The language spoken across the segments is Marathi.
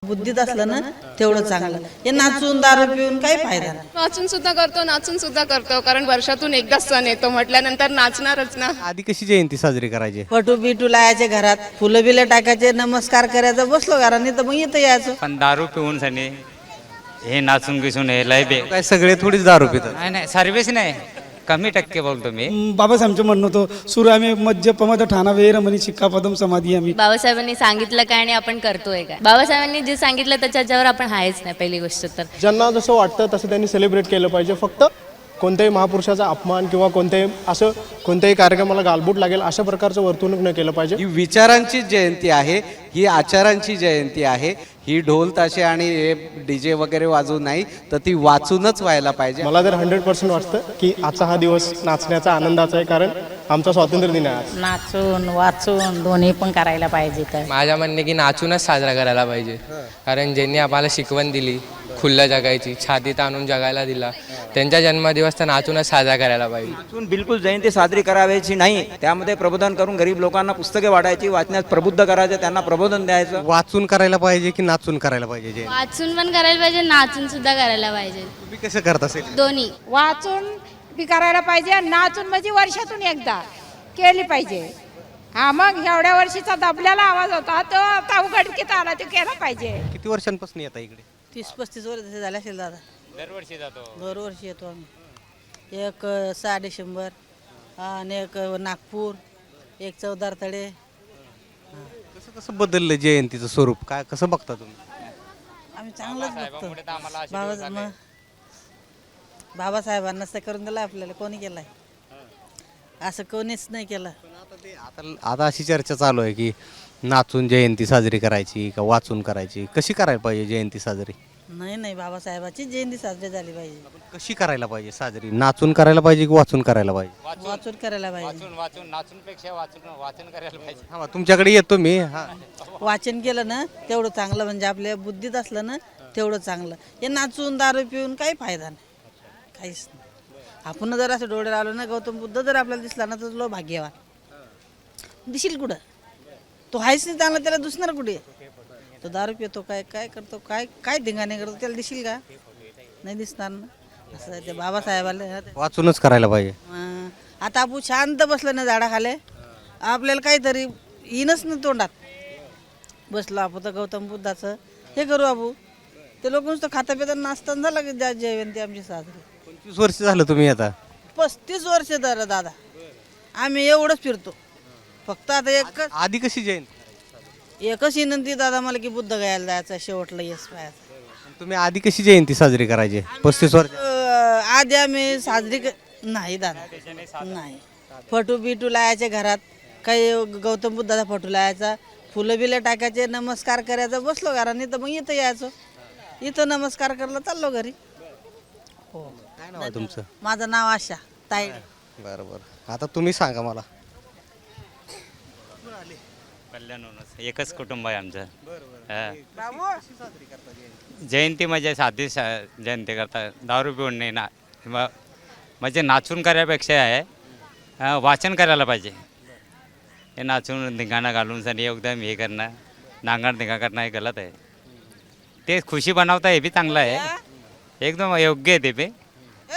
बुद्धीत असलं ना तेवढं चांगलं. हे नाचून दारू पिऊन काही फायदा नाही. नाचून सुद्धा करतो कारण वर्षातून एकदाच सण येतो म्हटल्यानंतर नाचणारच ना. आधी कशी जयंती साजरी करायची? फटू बिटू लायाचे घरात, फुलं बिलं टाकायचे, नमस्कार करायचं, बसलो घराने तर मग इथं यायचं. पण दारू पिऊन सनी हे नाचून गिसून हे लय बे काय सगळे थोडीच दारू पितात? नाही सर्व्हिस नाही, कमी टक्के बोलतो मी. बाबासाहेबांचं म्हणणं होतं सुरू आम्ही मध्य पमद ठाणा वेर म्हणे शिक्कापदम समाधी आम्ही. बाबासाहेबांनी सांगितलं काय आणि आपण करतोय काय? बाबासाहेबांनी जे सांगितलं त्याच्यावर आपण आहेच नाही पहिली गोष्ट तर. ज्यांना जसं वाटतं तसं त्यांनी सेलिब्रेट केलं पाहिजे. फक्त कोणत्याही महापुरुषाचा अपमान किंवा कोणत्याही कार्यक्रमाला गालबोट लागेल अशा प्रकारचं वर्तणूक न केलं पाहिजे. ही विचारांची जयंती आहे, ही आचारांची जयंती आहे. ही ढोल ताशे आणि हे डीजे वगैरे वाजवून नाही तर ती वाचूनच व्हायला पाहिजे. मला तर 100% वाटतं की आजचा हा दिवस नाचण्याचा आनंदाचा आहे, कारण आमचा स्वातंत्र्य दिन आहे आज. नाचून वाचून दोन्ही पण करायला पाहिजे. तर माझ्या म्हणणे की नाचूनच साजरा करायला पाहिजे, कारण ज्यांनी आम्हाला शिकवण दिली खुल्ल्या जगायची, छातीत आणून जगायला दिला, त्यांचा जन्मदिवस तर नाचूनच साजरा करायला पाहिजे. नाचून बिलकुल जयंती साजरी करावायची नाही. त्यामध्ये प्रबोधन करून गरीब लोकांना पुस्तके वाटायची, वाचण्यात प्रबुद्ध करायचं, त्यांना प्रबोधन द्यायचं. वाचून करायला पाहिजे की नाचून करायला पाहिजे जयंती? वाचून पण करायला पाहिजे, नाचून सुद्धा करायला पाहिजे, तुम्ही कसं करत असेल? दोन्ही. वाचून बी करायला पाहिजे, नाचून म्हणजे वर्षातून एकदा केली पाहिजे. हा मग एवढ्या वर्षीचा दबल्याला आवाज होता तो आता उघडकीत आला तो केला पाहिजे. किती वर्षांपासून येता इकडे? 30-35 वर्ष झाले असेल दादा. दरवर्षी जातो. दरवर्षी येतो आम्ही. एक 6 डिसेंबर आणि एक नागपूर, एक चौदारतळे. कसं कसं बदललं जयंतीचं स्वरूप? काय कसं बघता तुम्ही? आम्ही चांगलंच बघतो. बाबासाहेबांना असं करून दिलं आपल्याला, कोणी केलंय? असं कोणीच नाही केलं. आता अशी चर्चा चालू आहे की नाचून जयंती साजरी करायची का वाचून करायची? कशी करायला पाहिजे जयंती साजरी? नाही बाबासाहेबाची जयंती साजरी झाली पाहिजे. कशी करायला पाहिजे साजरी? नाचून करायला पाहिजे की वाचून करायला पाहिजे? वाचून करायला पाहिजे. वाचून नाचून पेक्षा वाचन करायला पाहिजे. हा, तुमच्याकडे येतो मी. हा, वाचन केलं ना तेवढं चांगलं, म्हणजे आपल्या बुद्धीत असलं ना तेवढं चांगलं. हे नाचून दारू पिऊन काही फायदा नाही, काहीच नाही. आपण जर असं डोळे लावलं ना, गौतम बुद्ध जर आपल्याला दिसला ना तर लो भाग्यवान. दिशील कुठं? तो आहेच नाही चांगला, त्याला दुसणार कुठे? तो दारू पितो, काय काय करतो, काय धिंगाणे करतो, त्याला दिशील का? नाही दिसणार ना. असं ते बाबासाहेबाला वाचूनच करायला पाहिजे. आता आपण शांत बसलं ना झाडाखाली, आपल्याला काहीतरी येईनच ना तोंडात. बसलो आपण तर गौतम बुद्धाचं हे करू आपण. ते लोक नुसतं खाता पिता नाचताना झालं की जयंती आमची साजरी. 25 वर्ष झालं तुम्ही आता? 35 वर्ष झालं दादा, आम्ही एवढंच फिरतो. फक्त आता आधी कशी जयंती? एकच विनंती दादा मला की बुद्ध गायला जायचं, शेवटला यश पाहायचं. तुम्ही आधी कशी जयंती साजरी करायची 35 वर्ष? आधी आम्ही साजरी नाही दादा, नाही. फटू बिटू लायाचे घरात, काही गौतम बुद्धाचा फटू लायाचा, फुलं बिलं टाकायचे, नमस्कार करायचा, बसलो घराने तर मग इथं यायचो. इथं नमस्कार करायला चाललो घरी. हो. काय नाव आहे तुमचं? माझं नाव आशा ताई. बरं बरं, आता तुम्ही सांगा मला. कल्याणहूनच एकच कुटुंब आहे आमचं. जयंती म्हणजे साधी जयंती करता, दारू पिऊन नाही ना, म्हणजे नाचून करायपेक्षा आहे वाचन करायला पाहिजे. हे नाचून धिंगाणा घालून सनी एकदम हे करणं, नांगण धिंगा करणं हे गलत आहे. ते खुशी बनवता हे बी चांगलं आहे, एकदम योग्य आहे ते बी,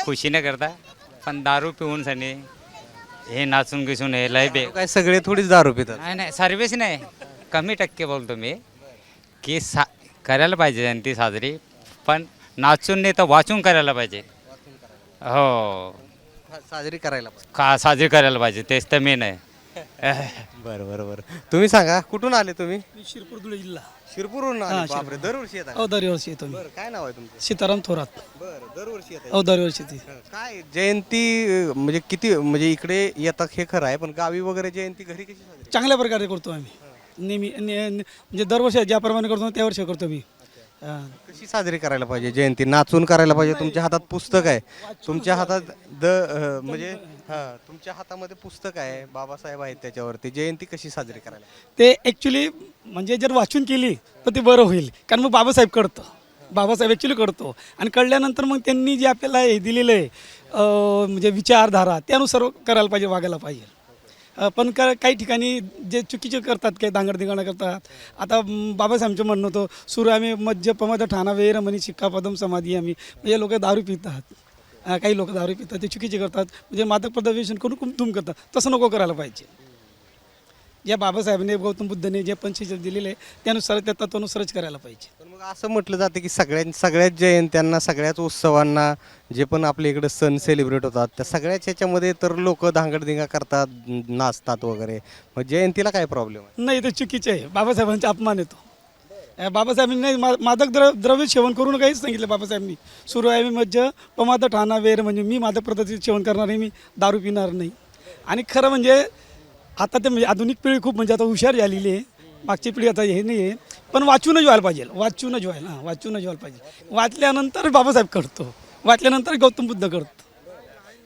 खुशी न करता. पण दारू पिऊन सनी हे नाचून गिसून हे लय बे काय सगळे थोडीच दारू पितात? नाही सर्व्हिस नाही, कमी टक्के बोलतो मी की करायला पाहिजे जयंती साजरी, पण नाचून नाही तर वाचून करायला पाहिजे. हो, साजरी करायला पाहिजे. साजरी करायला पाहिजे, तेच तर मेन आहे. बरं बरं बरं, तुम्ही सांगा कुठून आले तुम्ही? शिरपूर धुळे जिल्हा. शिरपूरहून आले? बापरे, दरवर्षी येतात? हो दरवर्षी येतो मी. बरं, काय नाव आहे तुमचं? सीताराम थोरात. बरं, दरवर्षी येतात? हो दरवर्षी ती. काय जयंती म्हणजे किती, म्हणजे इकडे येतात हे खरं आहे, पण गावी वगैरे जयंती घरी कशी साजरी? चांगल्या प्रकारे करतो आम्ही नेहमी, म्हणजे दरवर्षी ज्याप्रमाणे करतो त्यावर्षी करतो मी. कशी साजरी करायला पाहिजे जयंती? नाचून करायला पाहिजे. तुमच्या हातात पुस्तक आहे, तुमच्या हातात म्हणजे तुमच्या हातामध्ये पुस्तक आहे, बाबासाहेब आहेत त्याच्यावरती. जयंती कशी साजरी करायला? ते ॲक्च्युली म्हणजे जर वाचून केली तर ते बरं होईल, कारण मग बाबासाहेब कळतं, बाबासाहेब ॲक्च्युली कळतो. आणि कळल्यानंतर मग त्यांनी जे आपल्याला हे दिलेलं आहे म्हणजे विचारधारा, त्यानुसार करायला पाहिजे, वागायला पाहिजे. पण काही ठिकाणी जे चुकीचे करतात काही दांगडधिंगाणा करतात. आता बाबासाहेबांचं म्हणणं होतं सुरामे मज्ज पमद ठाणा वेर म्हणी शिक्कापदम समाधी आम्ही, म्हणजे लोक दारू पितात. काही लोक दारू पितात ते चुकीचे करतात, म्हणजे मादक पदार्थ व्यसन करून कुमतुम करतात. तसं नको करायला पाहिजे. ज्या बाबासाहेबांनी गौतम बुद्धाने जे पंचशील दिलेले आहे त्यानुसार त्या तत्वानुसारच करायला पाहिजे. पण मग असं म्हटलं जातं की सगळ्याच जयंत्यांना सगळ्याच उत्सवांना जे पण आपल्या इकडे सण सेलिब्रेट होतात त्या सगळ्याच ह्याच्यामध्ये तर लोक धांगडधिंगा करतात, नाचतात वगैरे. मग जयंतीला काय प्रॉब्लेम आहे? नाही ते चुकीचे आहे. बाबासाहेबांचा अपमान येतो. बाबासाहेबांनी नाही मादक द्रव्य सेवन करून काहीच सांगितलं बाबासाहेबांनी. सुरू आहे मी मज्ज पमाद ठाणा वेर म्हणजे मी मादक पद्धतीचे सेवन करणार नाही, मी दारू पिणार नाही. आणि खरं म्हणजे आता ते म्हणजे आधुनिक पिढी खूप म्हणजे आता हुशार झालेली आहे. मागची पिढी आता हे नाही आहे, पण वाचूनच व्हायला पाहिजे. वाचूनच व्हायला पाहिजे. वाचल्यानंतर बाबासाहेब करतो, वाचल्यानंतर गौतम बुद्ध करतो.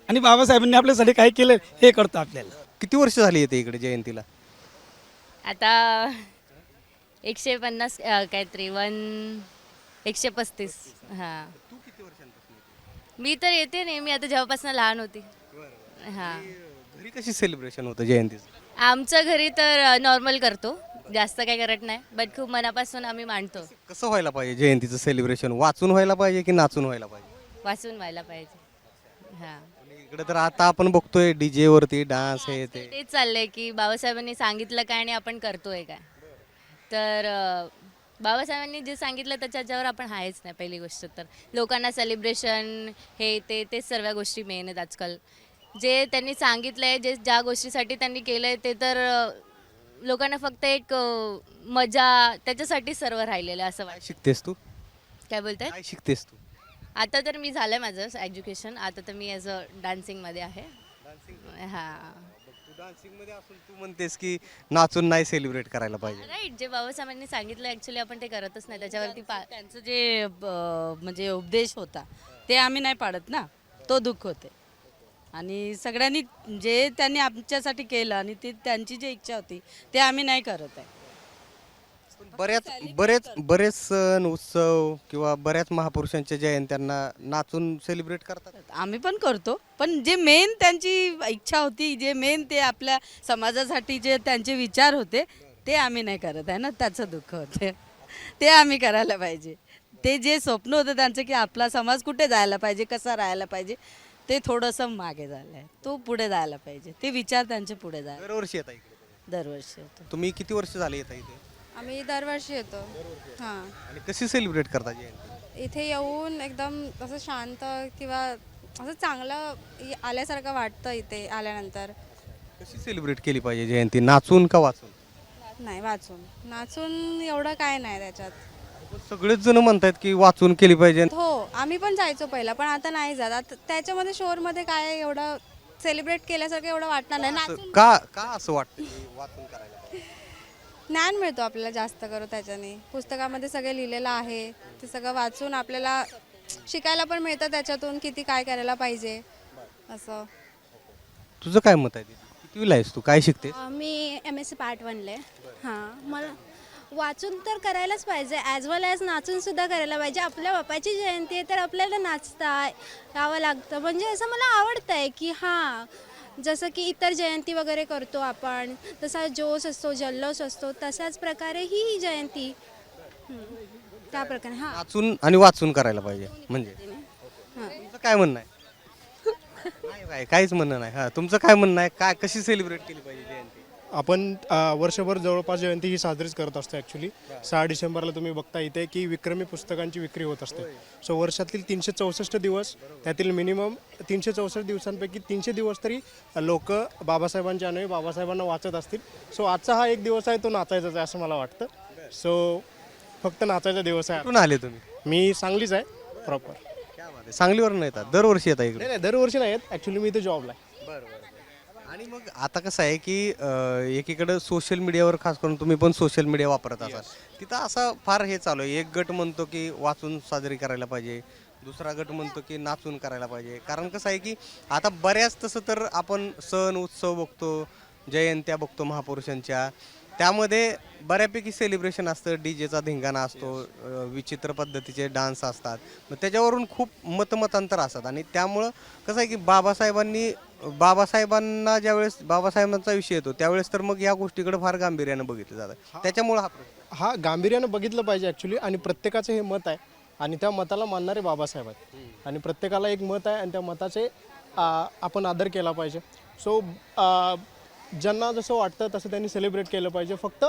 आणि बाबासाहेबांनी आपल्यासाठी काय केलं हे करतं आपल्याला. किती वर्ष झाली येते इकडे जयंतीला? आता 150 काहीतरी 135. हां, मी तर येते नेहमी आता जेव्हापासून लहान होती. हां, घरी कशी सेलिब्रेशन होतं जयंतीचं? आमच्या घरी तर नॉर्मल करतो, जास्त काही करत नाही, बट खूप मनापासून आम्ही मांडतो. कसं व्हायला पाहिजे जयंतीचं सेलिब्रेशन? वाचून व्हायला पाहिजे की नाचून व्हायला पाहिजे? वाचून व्हायला पाहिजे. हां, इकडे तर आता आपण बघतोय डीजे वरती डान्स हे ते. तेच चाललंय की बाबासाहेबांनी सांगितलं काय आणि आपण करतोय काय. तर बाबासाहेबांनी जे सांगितलं त्याच्यावर आपण आहेच नाही. पहिली गोष्ट तर लोकांना सेलिब्रेशन हे तेच सर्व गोष्टी मेन आहेत आजकाल. जे त्यांनी सांगितलं आहे, ज्या गोष्टीसाठी त्यांनी केलं आहे ते तर लोकांना फक्त एक मजा त्याच्यासाठी सर्व राहिलेलं आहे असं वाटतं. शिकतेस तू? काय बोलताय? काय शिकतेस तू? आता तर मी झालं माझं एज्युकेशन. आता तर मी ॲज अ डान्सिंगमध्ये आहे. हां, तू डान्सिंग मध्ये असून तू म्हणतेस की नाचून नाही सेलिब्रेट करायला पाहिजे. राईट. जे बाबासाहेबांनी सांगितलं ॲक्च्युली आपण ते करतच नाही. त्याच्यावरती त्यांचं जे म्हणजे उपदेश होता ते आम्ही नाही पाडत ना, तो दुःख होते. आणि सगळ्यांनी जे त्यांनी आमच्यासाठी केलं आणि ती त्यांची जी इच्छा होती ते आम्ही नाही करत आहे. बरेच सण उत्सव किंवा बऱ्याच महापुरुषांच्या जयंत्यांना नाचून सेलिब्रेट करतात. आम्ही पण करतो, पण जे मेन त्यांची इच्छा होती, जे मेन ते आपल्या समाजासाठी जे त्यांचे विचार होते ते आम्ही नाही करत आहे ना, त्याचं दुःख होते. ते आम्ही करायला पाहिजे. ते जे स्वप्न होतं त्यांचं की आपला समाज कुठे जायला पाहिजे, कसा राहायला पाहिजे, ते थोडंसं मागे झालं आहे. तो पुढे जायला पाहिजे. ते विचार त्यांचे पुढे जायला दरवर्षी येता इकडे? दरवर्षी होतो. तुम्ही किती वर्ष झाले येता इथे? आम्ही दरवर्षी येतो. हां, आणि कशी सेलिब्रेट करता जयंती? इथे येऊन एकदम असं शांत किंवा असं चांगलं आल्यासारखं वाटतं इथे आल्यानंतर. कशी सेलिब्रेट केली पाहिजे जयंती? नाचून का वाचून? नाही, नाचून एवढं काय नाही त्याच्यात. सगळेच जण म्हणतात की वाचून केली पाहिजे. हो, आम्ही पण जायचो पहिला, पण आता नाही जात. आता त्याच्यामध्ये शोरमध्ये काय एवढं सेलिब्रेट केल्यासारखं एवढं वाटणार नाही. नाचून का असं वाटतं की वाचून करायला? ज्ञान मिळतो आपल्याला जास्त करू त्याच्याने. पुस्तकामध्ये सगळं लिहिलेलं आहे, ते सगळं वाचून आपल्याला शिकायला पण मिळतं त्याच्यातून किती काय करायला पाहिजे असं. तुझं काय मत आहे? कितवीला आहेस तू? काय शिकते? मी MSc Part 1 हां, मला वाचून तर करायलाच पाहिजे, ॲज वेल ॲज नाचून सुद्धा करायला पाहिजे. आपल्या बापाची जयंती आहे तर आपल्याला नाचता यावं लागतं. म्हणजे असं मला आवडतं आहे की हां, जसं की इतर जयंती वगैरे करतो आपण, तसा जोश असतो, जल्लोष असतो, तशाच प्रकारे ही जयंती त्या प्रकारे. हां, नाचून आणि वाचून करायला पाहिजे म्हणजे तुमचं काय म्हणणं आहे? काहीच म्हणणं नाही. हा, तुमचं काय म्हणणं आहे? काय कशी सेलिब्रेट केली पाहिजे जयंती? आपण वर्षभर जवळपास जयंती ही साजरीच करत असतो ॲक्च्युली. 6 डिसेंबरला तुम्ही बघता इथे की विक्रमी पुस्तकांची विक्री होत असते. सो वर्षातील 364 दिवस, त्यातील मिनिमम 364 दिवसांपैकी 300 दिवस तरी लोक बाबासाहेबांच्या आणि बाबासाहेबांना वाचत असतील. सो आजचा हा एक दिवस आहे तो नाचायचाच आहे असं मला वाटतं. सो फक्त नाचायचा दिवस आहे. कुठून आले तुम्ही? मी सांगलीच आहे प्रॉपर. सांगलीवरून येतात? दरवर्षी येतात इकडे? नाही, दरवर्षी नाही येत ॲक्च्युली, मी इथे जॉबला आहे. आणि मग आता कसं आहे की एकीकडं सोशल मीडियावर खास करून तुम्ही पण सोशल मीडिया वापरत असाल, तिथं असा फार हे चालू आहे. एक गट म्हणतो की वाचून साजरी करायला पाहिजे, दुसरा गट म्हणतो की नाचून करायला पाहिजे. कारण कसं आहे की आता बऱ्याच तसं तर आपण सण उत्सव बघतो, जयंत्या बघतो महापुरुषांच्या, त्यामध्ये बऱ्यापैकी सेलिब्रेशन असतं, डीजेचा धिंगाणा असतो, विचित्र पद्धतीचे डान्स असतात, मग त्याच्यावरून खूप मतमतांतर असतात. आणि त्यामुळं कसं आहे की बाबासाहेबांना ज्यावेळेस बाबासाहेबांचा विषय येतो त्यावेळेस तर मग या गोष्टीकडे फार गांभीर्यानं बघितलं जातं. त्याच्यामुळं हा गांभीर्यानं बघितलं पाहिजे ॲक्च्युली. आणि प्रत्येकाचं हे मत आहे आणि त्या मताला मानणारे बाबासाहेब आहेत आणि प्रत्येकाला एक मत आहे आणि त्या मताचे आपण आदर केला पाहिजे. सो ज्यांना जसं वाटतं तसं त्यांनी सेलिब्रेट केलं पाहिजे. फक्त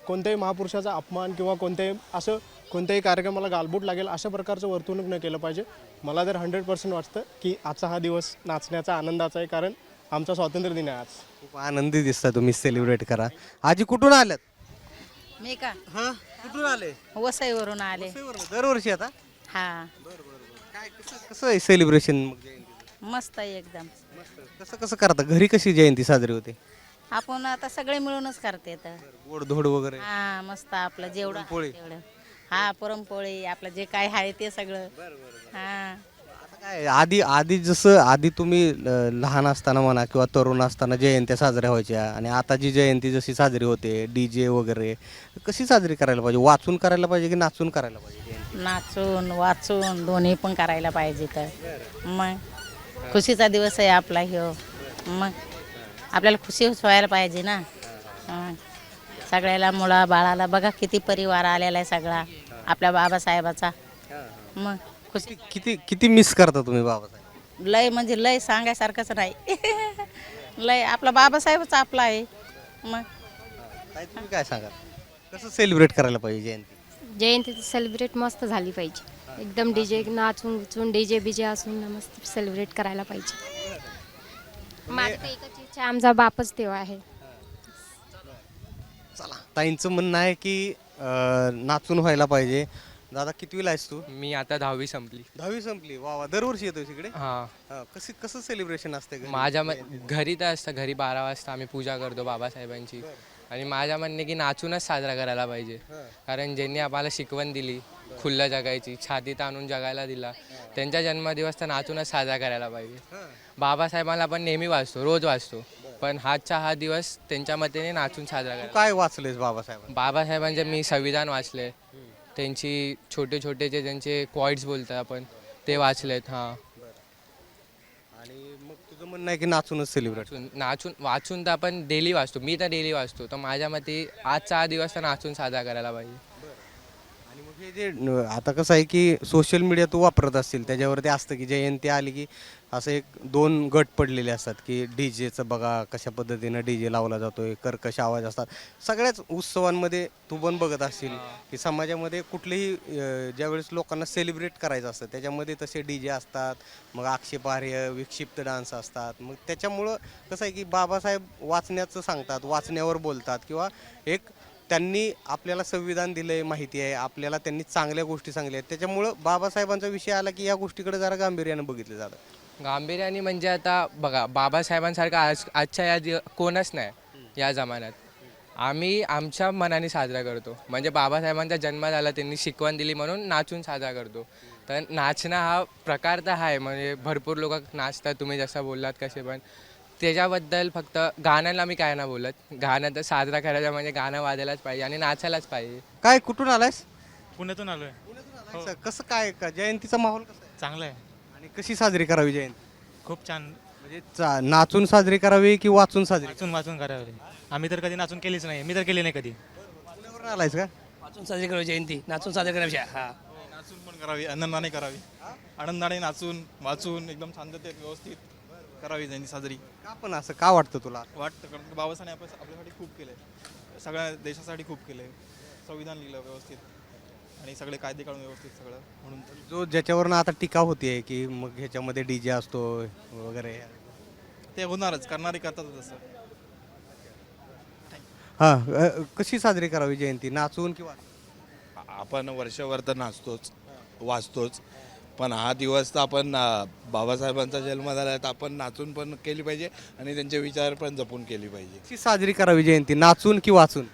कोणत्याही महापुरुषाचा अपमान किंवा कोणत्याही कार्यक्रमाला गालबोट लागेल अशा प्रकारचं वर्तणूक न केलं पाहिजे. मला तर 100% वाटतं की आजचा हा दिवस नाचण्याचा आनंदाचा आहे, कारण आमचा स्वातंत्र्य दिन आहे आज. खूप आनंदी दिसता तुम्ही, सेलिब्रेट करा. आजी कुठून आल्यात? मी का हां, कुठून आले? वसईवरून आले. दरवर्षी आता हा काय कसं आहे सेलिब्रेशन मग जयंतीचं? मस्त आहे एकदम. कसं कसं करता घरी? कशी जयंती साजरी होते? आपण आता सगळे मिळूनच करते तर. गोड धोड वगैरे? हा मस्त आपलं जेवढं पुरणपोळी? तेवढं. हा पुरणपोळी आपलं जे काय आहे ते सगळं. हा आता काय आधी जसं आधी तुम्ही लहान असताना म्हणा किंवा तरुण असताना जयंत्या साजऱ्या व्हायच्या आणि आता जी जयंती जशी साजरी होते डीजे वगैरे, कशी साजरी करायला पाहिजे? वाचून करायला पाहिजे की नाचून करायला पाहिजे जयंती? नाचून वाचून दोन्ही पण करायला पाहिजे. तर मग खुशीचा दिवस आहे आपला ह्यो. मग आपल्याला खुशी व्हायला पाहिजे ना. सगळ्याला मुला बाळाला बघा किती परिवार आलेला आहे सगळा आपल्या बाबासाहेबाचा. मग खुशी किती किती मिस करता तुम्ही बाबासाहेब? लय म्हणजे लय सांगायसारखंच नाही. लय आपला बाबासाहेबच आपला आहे. मग ताई, तुम्ही काय सांगा कसं सेलिब्रेट करायला पाहिजे जयंती? जयंती सेलिब्रेट मस्त झाली पाहिजे. एकदम डीजे नाचून विचून डीजे बीजे असून मस्त सेलिब्रेट करायला पाहिजे. माझी तर एकच इच्छा, आमचा बापच तेव्हा आहे. चला, ताईंचं म्हणणं आहे की नाचून व्हायला पाहिजे. दादा कितवीला आहेस तू? मी आता 10वी संपली. 10वी संपली. वा वा, दरवर्षी येतो तिकडे? हां, कसं सेलिब्रेशन असते घरी? माझ्या घरी तर असतं. घरी 12 वाजता आम्ही पूजा करतो बाबासाहेबांची. आणि माझ्या म्हणणे की नाचूनच साजरा करायला पाहिजे, कारण ज्यांनी आम्हाला शिकवण दिली खुल्लं जगायची, छातीत आणून जगायला दिला, त्यांचा जन्मदिवस तर नाचूनच साजरा करायला पाहिजे. बाबासाहेबांना आपण नेहमी वाचतो, रोज वाचतो, पण हातचा हा दिवस त्यांच्या मतेने नाचून साजरा करायला. काय वाचलेस बाबासाहेब? बाबासाहेबांचे मी संविधान वाचले, त्यांची छोटे छोटे जे त्यांचे क्वाइट्स बोलतात आपण ते वाचलेत. हां, आणि मग तुझं म्हणणं आहे की नाचूनच सेलिब्रेट? नाचून वाचून तर आपण डेली वाचतो, मी तर डेली वाचतो, तर माझ्या मते आजचा हा दिवस तर नाचून साजरा करायला पाहिजे. आणि मग हे जे आता कसं आहे की सोशल मीडिया तू वापरत असतील त्याच्यावरती असतं की जयंती आली की असं 1-2 गट पडलेले असतात की डीजेचं बघा कशा पद्धतीनं डीजे लावला जातोय, कर्कश आवाज असतात. सगळ्याच उत्सवांमध्ये तू पण बघत असशील की समाजामध्ये कुठलेही ज्यावेळेस लोकांना सेलिब्रेट करायचं असतं त्याच्यामध्ये तसे डीजे असतात, मग आक्षेपार्ह विक्षिप्त डान्स असतात. मग त्याच्यामुळं कसं आहे की बाबासाहेब वाचण्याचं सांगतात, वाचण्यावर बोलतात, किंवा एक त्यांनी आपल्याला संविधान दिलं आहे माहिती आहे, आपल्याला त्यांनी चांगल्या गोष्टी सांगल्या आहेत, त्याच्यामुळं बाबासाहेबांचा विषय आला की या गोष्टीकडे जरा गांभीर्यानं बघितलं जातं. गांभीर्याने म्हणजे आता बघा, बाबासाहेबांसारखा आजच्या कोणच नाही या जमान्यात. आम्ही आमच्या मनाने साजरा करतो, म्हणजे बाबासाहेबांचा जन्म झाला, त्यांनी शिकवण दिली म्हणून नाचून साजरा करतो. तर नाचणं हा प्रकार तर आहे, म्हणजे भरपूर लोक नाचतात, तुम्ही जसं बोललात कसे पण. त्याच्याबद्दल फक्त गाण्याला मी काय ना बोलत, गाणं तर साजरा करायचा म्हणजे गाणं वाजायलाच पाहिजे आणि नाचायलाच पाहिजे. काय कुठून आलायस? पुण्यातून आलो आहे. पुण्यातून आलायस? कसं काय का जयंतीचा माहोल कसा आहे? चांगलं आहे, आणि कशी साजरी करावी जयंती? खूप छान. म्हणजे नाचून साजरी करावी की वाचून साजरी? वाचून करावे. आम्ही तर कधी नाचून केलीच नाही, मी तर केली नाही कधी. पुण्यावरून आलायस का? वाचून साजरी करावी जयंती, नाचून साजरी करावी. हा, नाचून पण करावी, आनंदाने करावी, आनंदाने नाचून वाचून एकदम शांततेत व्यवस्थित करावी जयंती साजरी. का पण असं का वाटतं तुला? वाटतं, कारण की बाबासाहेब आपल्यासाठी खूप केलं आहे, सगळ्या देशासाठी खूप केलं आहे. संविधान लिहिलं व्यवस्थित आणि सगळे कायदे काढून व्यवस्थित सगळं, म्हणून तर जो ज्याच्यावरनं आता टीका होतीये की मग ह्याच्यामध्ये डीजे असतो वगैरे, ते होणारच, करणारे करतातच तसं. हां, कशी साजरी करावी जयंती, नाचून किंवा? आपण वर्षभर तर नाचतोच, वाचतोच, पण हा दिवस तर आपण बाबासाहेबांचा जन्म झाला तर आपण नाचून पण केली पाहिजे आणि त्यांचे विचार पण जपून केली पाहिजे. कशी साजरी करावी जयंती, नाचून की वाचून?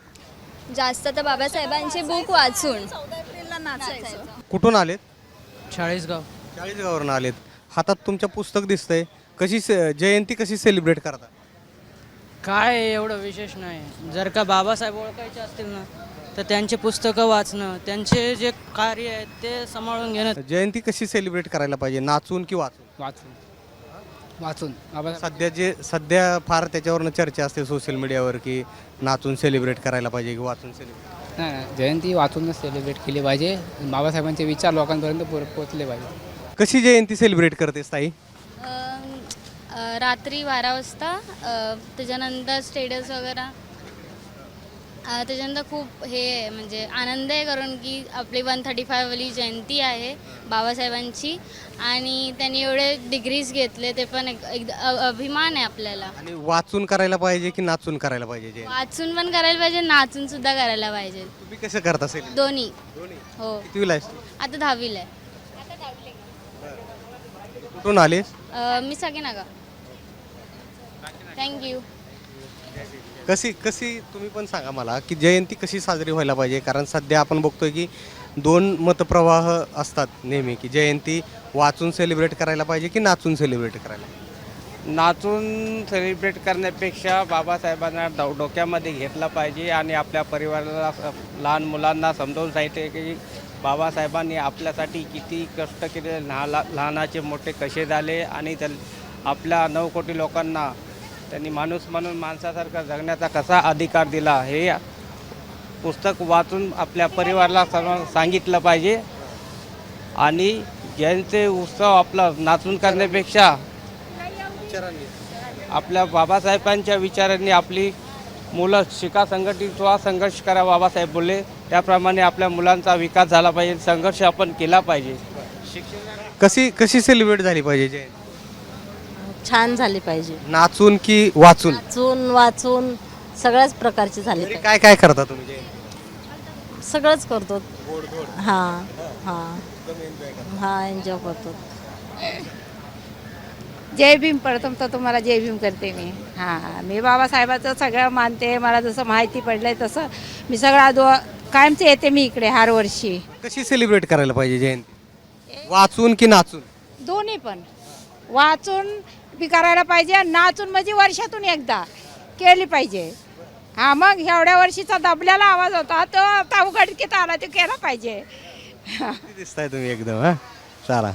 जास्त तर बाबासाहेबांची बुक वाचून. कुठून आलेत? चाळीसगाव. चाळीसगाववरून आलेत. हातात तुमच्या पुस्तक दिसतंय. कशी जयंती कशी सेलिब्रेट करता? काय एवढं विशेष नाही. जर का बाबासाहेब ओळखायचे असतील ना तर त्यांचे पुस्तकं वाचणं, त्यांचे जे कार्य आहे ते सांभाळून घेणं. जयंती कशी सेलिब्रेट करायला पाहिजे, नाचून की वाचून? वाचून सध्या फार त्याच्यावरनं चर्चा असते सोशल मीडियावर की नाचून सेलिब्रेट करायला पाहिजे की वाचून सेलिब्रेट. नाही, जयंती वाचूनच सेलिब्रेट केली पाहिजे. बाबासाहेबांचे विचार लोकांपर्यंत पोहोचले पाहिजे. कशी जयंती सेलिब्रेट करतेस ताई? रात्री 12 वाजता त्याच्यानंतर स्टेटस वगैरे त्याच्यानंतर खूप हे आहे, म्हणजे आनंद आहे कारण की आपली 135वी जयंती आहे बाबासाहेबांची आणि त्यांनी एवढे डिग्रीज घेतले, ते पण एक अभिमान आहे आपल्याला. आणि वाचून करायला पाहिजे की नाचून करायला पाहिजे जयंती? वाचून पण करायला पाहिजे, नाचून सुद्धा करायला पाहिजे. तुम्ही कसं करत असेल? दोन्ही. हो, कितवीला आहेस तू? आता 10वीला आहे. कुठून आलीस? मी सगळी थँक्यू. कशी तुम्ही पण सांगा मला की जयंती कशी साजरी व्हायला पाहिजे, कारण सध्या आपण बघतोय की दोन मतप्रवाह असतात नेहमी की जयंती वाचून सेलिब्रेट करायला पाहिजे की नाचून सेलिब्रेट करायला. नाचून सेलिब्रेट करण्यापेक्षा बाबासाहेबांना डोक्यामध्ये घेतला पाहिजे आणि आपल्या परिवाराला लहान मुलांना समजावून सांगितले की बाबासाहेबांनी आपल्यासाठी किती कष्ट केले, लहानाचे मोठे कसे झाले आणि आपल्या 9 कोटी लोकांना त्यांनी माणूस म्हणून माणसासारखा जगण्याचा कसा अधिकार दिला, हे पुस्तक वाचून आपल्या परिवाराला सर्व सांगितलं पाहिजे. आणि जयंती उत्सव आपला नाचून करण्यापेक्षा आपल्या बाबासाहेबांच्या विचारांनी आपली मुलं शिका, संघटित व्हा, संघर्ष करा. बाबासाहेब बोलले त्याप्रमाणे आपल्या मुलांचा विकास झाला पाहिजे, संघर्ष आपण केला पाहिजे. कशी सेलिब्रेट झाली पाहिजे जयंती? छान झाली पाहिजे. नाचून की वाचून? वाचून सगळ्याच प्रकारची झाली पाहिजे. काय काय करता तुम्ही जयंती? सगळंच करतो. हां हां हां, एन्जॉय करतो. जय भीम प्रथम तर तुम्हाला जय भीम करते मी. हां, मी बाबासाहेबाचं सगळं मानते. मला जसं माहिती पडलंय तसं मी कायमचं येते मी इकडे हर वर्षी. कशी सेलिब्रेट करायला पाहिजे जयंती, वाचून की नाचून? दोन्ही पण. वाचून बी करायला पाहिजे, नाचून म्हणजे वर्षातून एकदा केली पाहिजे. हां, मग एवढ्या वर्षीचा दबल्याला आवाज होता तो आता उघडकीत आला, तो केला पाहिजे. दिसताय तुम्ही एकदम. हां, चला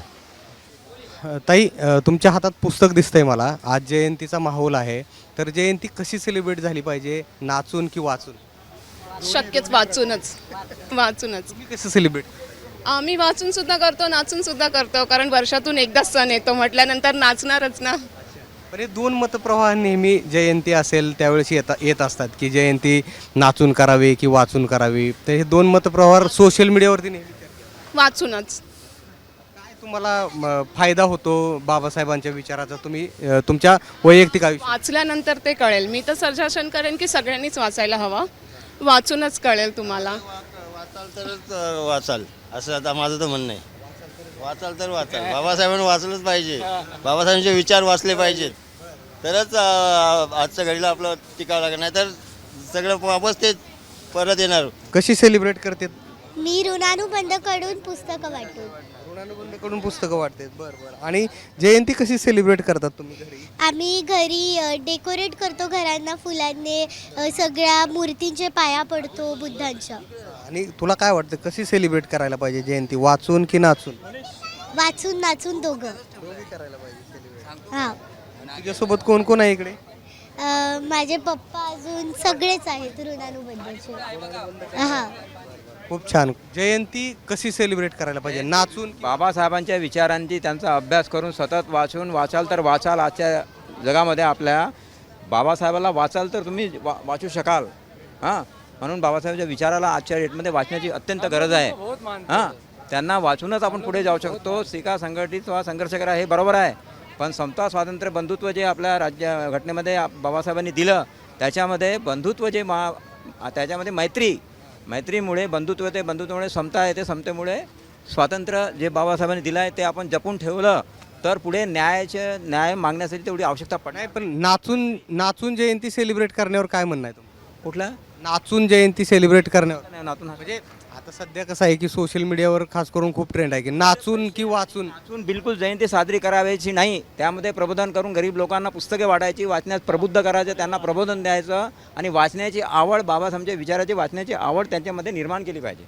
ताई, तुमच्या हातात पुस्तक दिसतंय मला. आज जयंतीचा माहोल आहे, तर जयंती कशी सेलिब्रेट झाली पाहिजे, नाचून की वाचून? शक्यच वाचूनच. तुम्ही कसं सेलिब्रेट? आम्ही वाचून सुद्धा करतो, नाचून सुद्धा करतो, कारण वर्षातून एकदाच सण येतो म्हटल्यानंतर नाचणारच ना. पण हे दोन मतप्रवाह नेहमी जयंती असेल त्यावेळेस येत असतात की जयंती नाचून करावी की वाचून करावी. तर हे दोन मतप्रवाह सोशल मीडियावरती नेहमी वाचूनच. काय तुम्हाला फायदा होतो बाबासाहेबांच्या विचाराचा, तुम्ही तुमच्या वैयक्तिक आयुष्यात? वाचल्यानंतर ते कळेल. मी तर सजेशन करेन की सगळ्यांनीच वाचायला हवा. वाचूनच कळेल तुम्हाला. वाचाल तरच वाचाल, असं आता माझं तर म्हणणं आहे. वाचाल तर वाचाल, बाबासाहेबांनी वाचलंच पाहिजे. बाबासाहेबांचे विचार वाचले पाहिजेत, तरच आजच्या घडीला आपलं टिकावं लागेल, नाही तर सगळं वापस ते परत येणार. कशी सेलिब्रेट करते? मी ऋणानुबंधकडून पुस्तकं वाटतो. ऋणानुबंधकडून पुस्तकं वाटते. बरं. आणि जयंती कशी सेलिब्रेट करतात तुम्ही घरी? आम्ही घरी डेकोरेट करतो घरांना फुलांनी, सगळ्या मूर्तींचे पाया पडतो बुद्धांच्या. आणि तुला काय वाटतं कशी सेलिब्रेट करायला पाहिजे जयंती, वाचून की नाचून? वाचून नाचून दोघं. करायला पाहिजे सेलिब्रेट. हां. तुझ्यासोबत कोण कोण आहे इकडे? माझे पप्पा अजून सगळेच आहेत ऋणानुबंधचे. हां. खूप छान. जयंती कशी सेलिब्रेट करायला पाहिजे, नाचून? बाबासाहेबांच्या विचारांची त्यांचा अभ्यास करून सतत वाचाल तर वाचाल. आजच्या जगामध्ये आपल्या बाबासाहेबाला वाचाल तर तुम्ही वाचू शकाल. हां, म्हणून बाबासाहेबांच्या विचाराला आजच्या डेटमध्ये वाचण्याची अत्यंत गरज आहे. हां, त्यांना वाचूनच आपण पुढे जाऊ शकतो. शिका, संघटित व्हा, संघर्ष करा, हे बरोबर आहे. पण समता, स्वातंत्र्य, बंधुत्व जे आपल्या घटनेमध्ये बाबासाहेबांनी दिलं, त्याच्यामध्ये बंधुत्व त्याच्यामध्ये मैत्रीमुळे बंधुत्व येते, बंधुत्वामुळे समता येते, समतेमुळे स्वातंत्र्य जे बाबासाहेबांनी दिलं आहे ते आपण जपून ठेवलं तर पुढे न्याय मागण्यासाठी तेवढी आवश्यकता पडणार. नाही, पण नाचून जयंती सेलिब्रेट करण्यावर काय म्हणणं आहे तुम्हाला? कुठला? नाचून जयंती सेलिब्रेट करण्यावर नातून म्हणजे आता सध्या कसं आहे की सोशल मीडियावर खास करून खूप ट्रेंड आहे की नाचून की वाचून. वाचून बिलकुल जयंती साजरी करावायची नाही. त्यामध्ये प्रबोधन करून गरीब लोकांना पुस्तके वाटायची, वाचण्यास प्रबुद्ध करायचं, त्यांना प्रबोधन द्यायचं आणि वाचण्याची आवड, बाबासाहेबांच्या विचाराची वाचण्याची आवड त्यांच्यामध्ये निर्माण केली पाहिजे.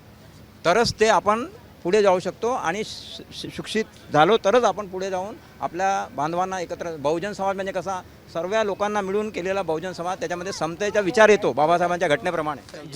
तरच ते आपण पुढे जाऊ शकतो आणि शिक्षित झालो तरच आपण पुढे जाऊन आपल्या बांधवांना एकत्र. बहुजन समाज म्हणजे कसा, सर्व लोकांना मिळून केलेला बहुजन समाज, त्याच्यामध्ये समतेचा विचार येतो बाबासाहेबांच्या घटनेप्रमाणे.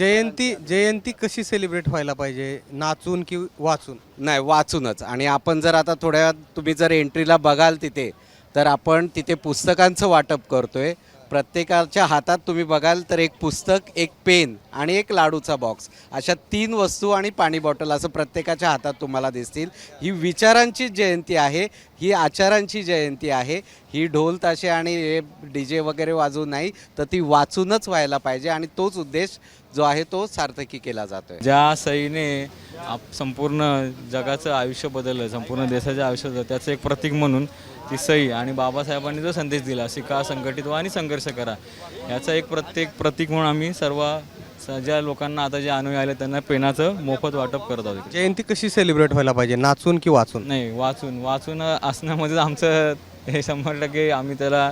जयंती कशी सेलिब्रेट व्हायला पाहिजे, नाचून की वाचून? नाही, वाचूनच. आणि आपण जर आता थोड्या तुम्ही जर एंट्रीला बघाल तिथे, तर आपण तिथे पुस्तकांचं वाटप करतोय. प्रत्येकाच्या हातात तुम्ही बघाल तर एक पुस्तक, एक पेन आणि एक लाडूचा बॉक्स, अशा 3 वस्तू आणि पाणी बॉटल असं प्रत्येकाच्या हातात तुम्हाला दिसतील. ही विचारांची जयंती आहे, ही आचारांची जयंती आहे. ही ढोल ताशे आणि हे DJ वगैरे वाजवून नाही, तर ती वाचूनच व्हायला पाहिजे आणि तोच उद्देश जो आहे तो सार्थकी केला जातोय. ज्या सईने संपूर्ण जगाचं आयुष्य बदललं, संपूर्ण देशाचं आयुष्य बदललं, त्याचं एक प्रतीक म्हणून ती सई आणि बाबासाहेबांनी जो संदेश दिला, शिका, संघटित व्हा आणि संघर्ष करा, याचा एक प्रतीक म्हणून आम्ही सर्व ज्या लोकांना आता जे अनुयायी आले त्यांना पेनाचं मोफत वाटप करत आहोत. जयंती कशी सेलिब्रेट व्हायला पाहिजे, नाचून की वाचून? नाही, वाचून असण्यामध्ये आमचं हे 100% आम्ही त्याला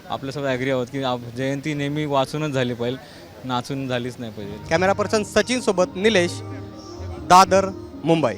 आपल्यासोबत ॲग्री आहोत की जयंती नेहमी वाचूनच झाली पाहिजे, नाचून झालीच नाही पाहिजे. कॅमेरा पर्सन सचिन सोबत निलेश, दादर, मुंबई.